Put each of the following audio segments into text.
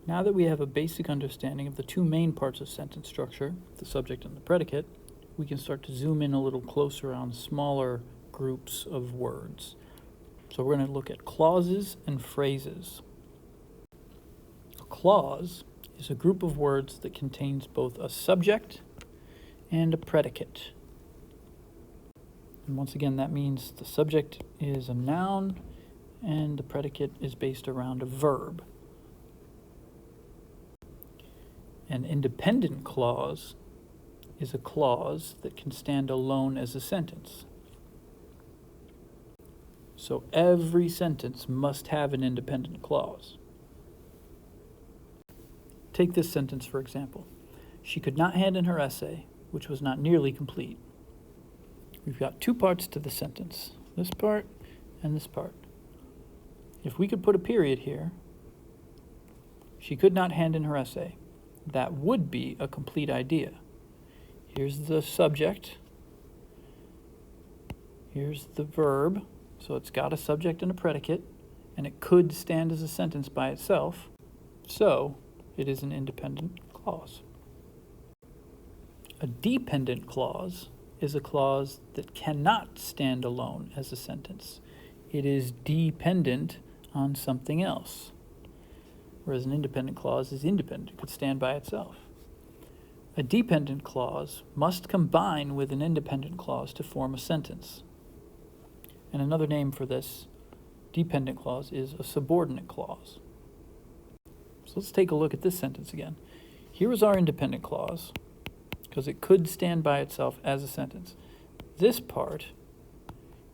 Now that we have a basic understanding of the two main parts of sentence structure, the subject and the predicate, we can start to zoom in a little closer on smaller groups of words. So we're going to look at clauses and phrases. A clause is a group of words that contains both a subject and a predicate. And once again, that means the subject is a noun and the predicate is based around a verb. An independent clause is a clause that can stand alone as a sentence. So every sentence must have an independent clause. Take this sentence, for example. She could not hand in her essay, which was not nearly complete. We've got two parts to the sentence, this part and this part. If we could put a period here, she could not hand in her essay. That would be a complete idea. Here's the subject. Here's the verb. So it's got a subject and a predicate, and it could stand as a sentence by itself. So it is an independent clause. A dependent clause is a clause that cannot stand alone as a sentence. It is dependent on something else. Whereas an independent clause is independent. It could stand by itself. A dependent clause must combine with an independent clause to form a sentence. And another name for this dependent clause is a subordinate clause. So let's take a look at this sentence again. Here is our independent clause, because it could stand by itself as a sentence. This part,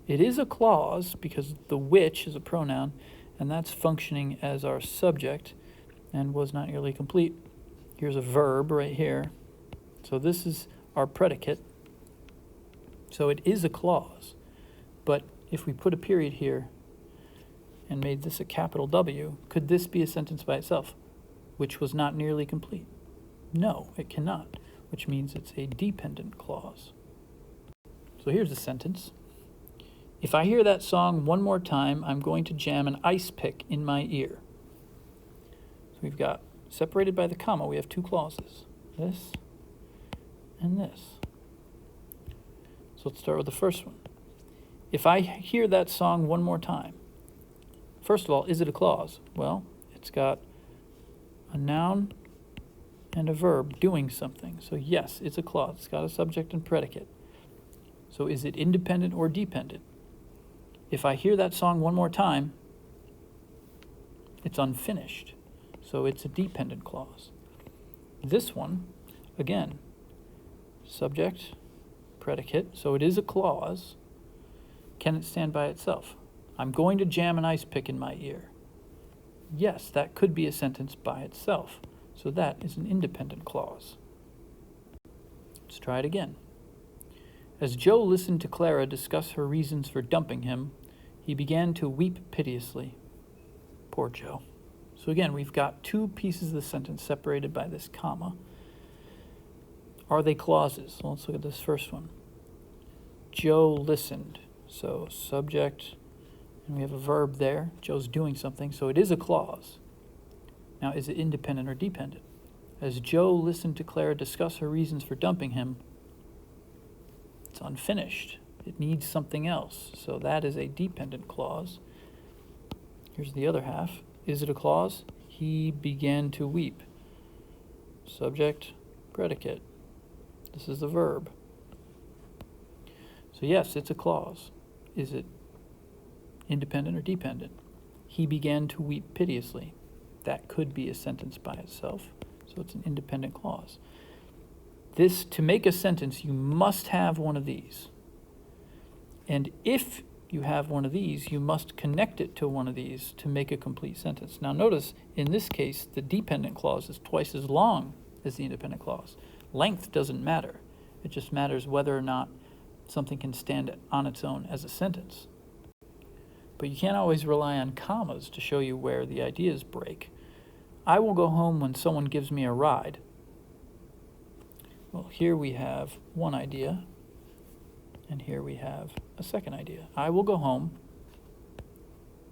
it is a clause because the which is a pronoun, and that's functioning as our subject and was not nearly complete. Here's a verb right here. So this is our predicate. So it is a clause. But if we put a period here and made this a capital W, could this be a sentence by itself, which was not nearly complete? No, it cannot, which means it's a dependent clause. So here's the sentence. If I hear that song one more time, I'm going to jam an ice pick in my ear. So we've got, separated by the comma, we have two clauses, this and this. So let's start with the first one. If I hear that song one more time, first of all, is it a clause? Well, it's got a noun and a verb doing something. So yes, it's a clause. It's got a subject and predicate. So is it independent or dependent? If I hear that song one more time, it's unfinished. So it's a dependent clause. This one, again, subject, predicate. So it is a clause. Can it stand by itself? I'm going to jam an ice pick in my ear. Yes, that could be a sentence by itself. So that is an independent clause. Let's try it again. As Joe listened to Clara discuss her reasons for dumping him, he began to weep piteously. Poor Joe. So again, we've got two pieces of the sentence separated by this comma. Are they clauses? So let's look at this first one. Joe listened. So subject, and we have a verb there. Joe's doing something, so it is a clause. Now, is it independent or dependent? As Joe listened to Clara discuss her reasons for dumping him, it's unfinished. It needs something else. So that is a dependent clause. Here's the other half. Is it a clause? He began to weep. Subject, predicate. This is the verb. So yes, it's a clause. Is it independent or dependent? He began to weep piteously. That could be a sentence by itself. So it's an independent clause. This, to make a sentence, you must have one of these. And if you have one of these, you must connect it to one of these to make a complete sentence. Now notice, in this case, the dependent clause is twice as long as the independent clause. Length doesn't matter. It just matters whether or not something can stand on its own as a sentence. But you can't always rely on commas to show you where the ideas break. I will go home when someone gives me a ride. Well, here we have one idea, and here we have a second idea. I will go home.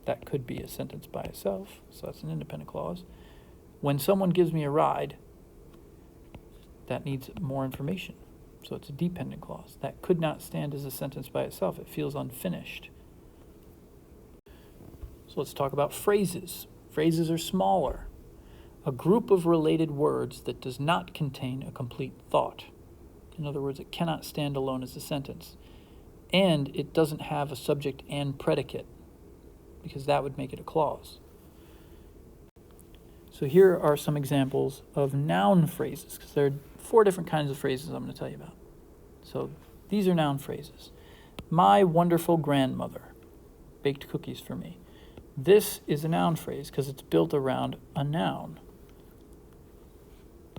That could be a sentence by itself, so that's an independent clause. When someone gives me a ride, that needs more information. So it's a dependent clause. That could not stand as a sentence by itself. It feels unfinished. So let's talk about phrases. Phrases are smaller. A group of related words that does not contain a complete thought. In other words, it cannot stand alone as a sentence. And it doesn't have a subject and predicate, because that would make it a clause. So here are some examples of noun phrases, because there are 4 different kinds of phrases I'm going to tell you about. So these are noun phrases. My wonderful grandmother baked cookies for me. This is a noun phrase because it's built around a noun.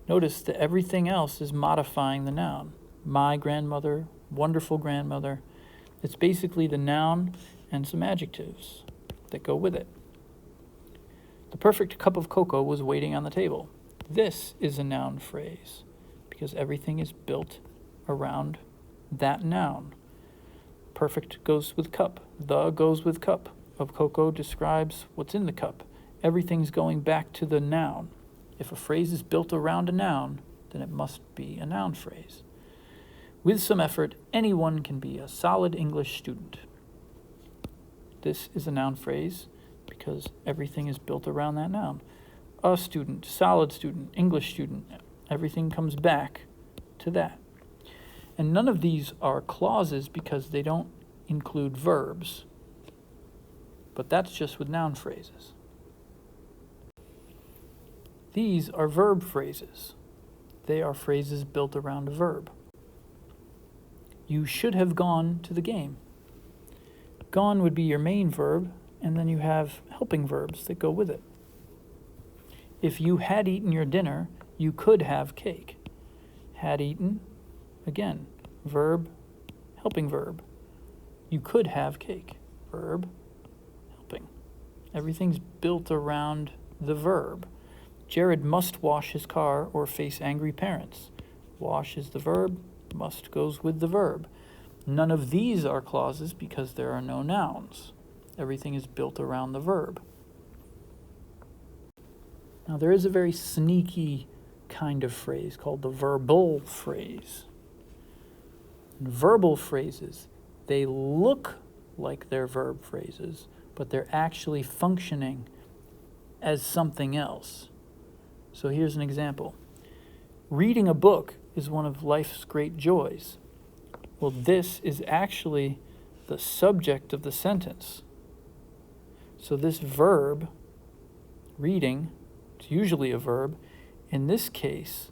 Notice that everything else is modifying the noun. My grandmother, wonderful grandmother. It's basically the noun and some adjectives that go with it. The perfect cup of cocoa was waiting on the table. This is a noun phrase because everything is built around that noun. Perfect goes with cup. The goes with cup. Of cocoa describes what's in the cup. Everything's going back to the noun. If a phrase is built around a noun, then it must be a noun phrase. With some effort, anyone can be a solid English student. This is a noun phrase because everything is built around that noun. A student, solid student, English student, everything comes back to that. And none of these are clauses because they don't include verbs. But that's just with noun phrases. These are verb phrases. They are phrases built around a verb. You should have gone to the game. Gone would be your main verb, and then you have helping verbs that go with it. If you had eaten your dinner, you could have cake. Had eaten, again, verb, helping verb. You could have cake. Verb, helping. Everything's built around the verb. Jared must wash his car or face angry parents. Wash is the verb, must goes with the verb. None of these are clauses because there are no nouns. Everything is built around the verb. Now there is a very sneaky kind of phrase called the verbal phrase. And verbal phrases, they look like they're verb phrases, but they're actually functioning as something else. So here's an example. Reading a book is one of life's great joys. Well, this is actually the subject of the sentence. So this verb, reading, it's usually a verb. In this case,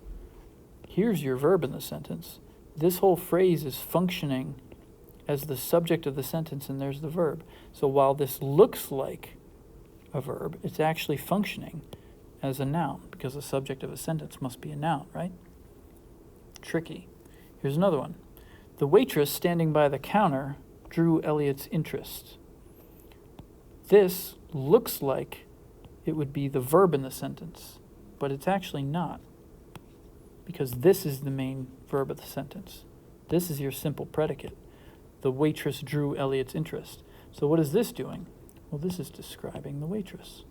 here's your verb in the sentence. This whole phrase is functioning as the subject of the sentence, and there's the verb. So while this looks like a verb, it's actually functioning as a noun, because the subject of a sentence must be a noun, right? Tricky. Here's another one. The waitress standing by the counter drew Elliot's interest. This looks like it would be the verb in the sentence, but it's actually not, because this is the main verb of the sentence. This is your simple predicate. The waitress drew Elliot's interest. So what is this doing? Well, this is describing the waitress.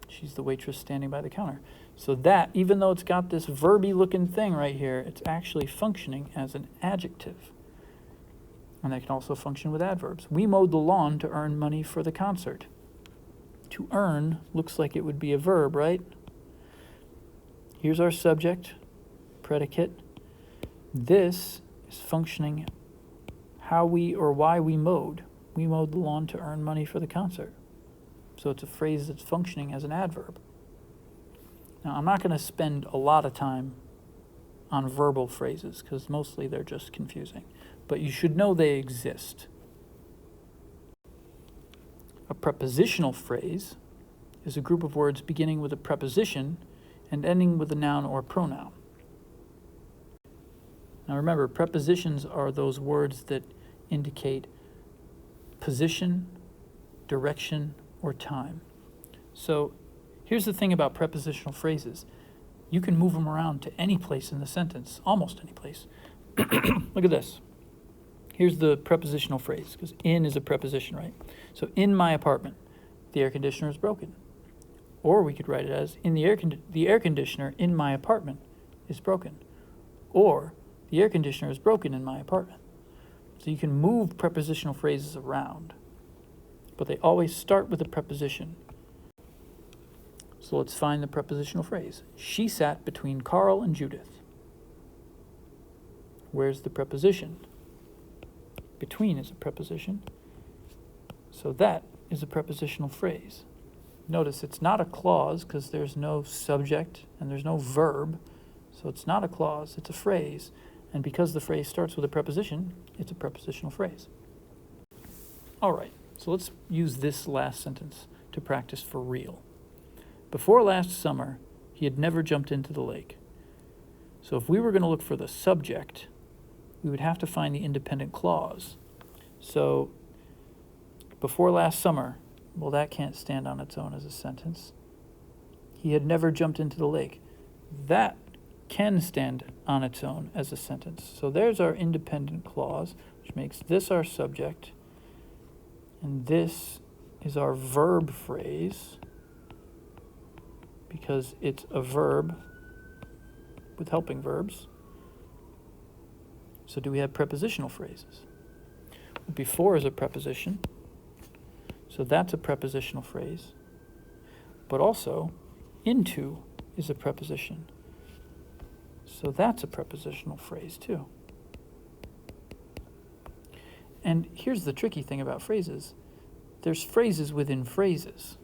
She's the waitress standing by the counter. So that, even though it's got this verby looking thing right here, it's actually functioning as an adjective. And that can also function with adverbs. We mowed the lawn to earn money for the concert. To earn looks like it would be a verb, right? Here's our subject, predicate. This is functioning how we or why we mowed. We mowed the lawn to earn money for the concert. So it's a phrase that's functioning as an adverb. Now, I'm not going to spend a lot of time on verbal phrases because mostly they're just confusing. But you should know they exist. A prepositional phrase is a group of words beginning with a preposition and ending with a noun or pronoun. Now remember, prepositions are those words that indicate position, direction, or time. So here's the thing about prepositional phrases. You can move them around to any place in the sentence, almost any place. Look at this. Here's the prepositional phrase, because in is a preposition, right? So in my apartment, the air conditioner is broken. Or we could write it as, the air conditioner in my apartment is broken. Or, the air conditioner is broken in my apartment. So you can move prepositional phrases around, but they always start with a preposition. So let's find the prepositional phrase. She sat between Carl and Judith. Where's the preposition? Between is a preposition. So that is a prepositional phrase. Notice it's not a clause because there's no subject and there's no verb. So it's not a clause, it's a phrase. And because the phrase starts with a preposition, it's a prepositional phrase. All right, so let's use this last sentence to practice for real. Before last summer, he had never jumped into the lake. So if we were going to look for the subject, we would have to find the independent clause. So before last summer, well, that can't stand on its own as a sentence. He had never jumped into the lake. That can stand on its own as a sentence. So there's our independent clause, which makes this our subject, and this is our verb phrase, because it's a verb with helping verbs. So do we have prepositional phrases? Before is a preposition, so that's a prepositional phrase. But also, into is a preposition, so that's a prepositional phrase too. And here's the tricky thing about phrases. There's phrases within phrases.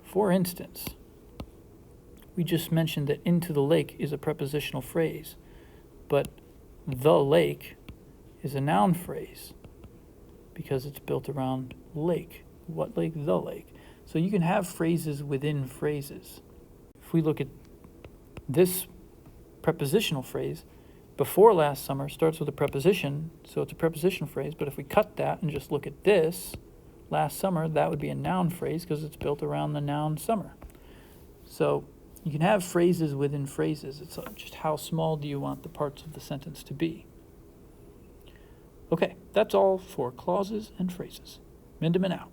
For instance, we just mentioned that into the lake is a prepositional phrase, but the lake is a noun phrase because it's built around lake. What lake? The lake. So you can have phrases within phrases. If we look at this prepositional phrase, before last summer starts with a preposition, so it's a prepositional phrase, but if we cut that and just look at this, last summer, that would be a noun phrase because it's built around the noun summer. So you can have phrases within phrases. It's just how small do you want the parts of the sentence to be. Okay, that's all for clauses and phrases. Mindeman out.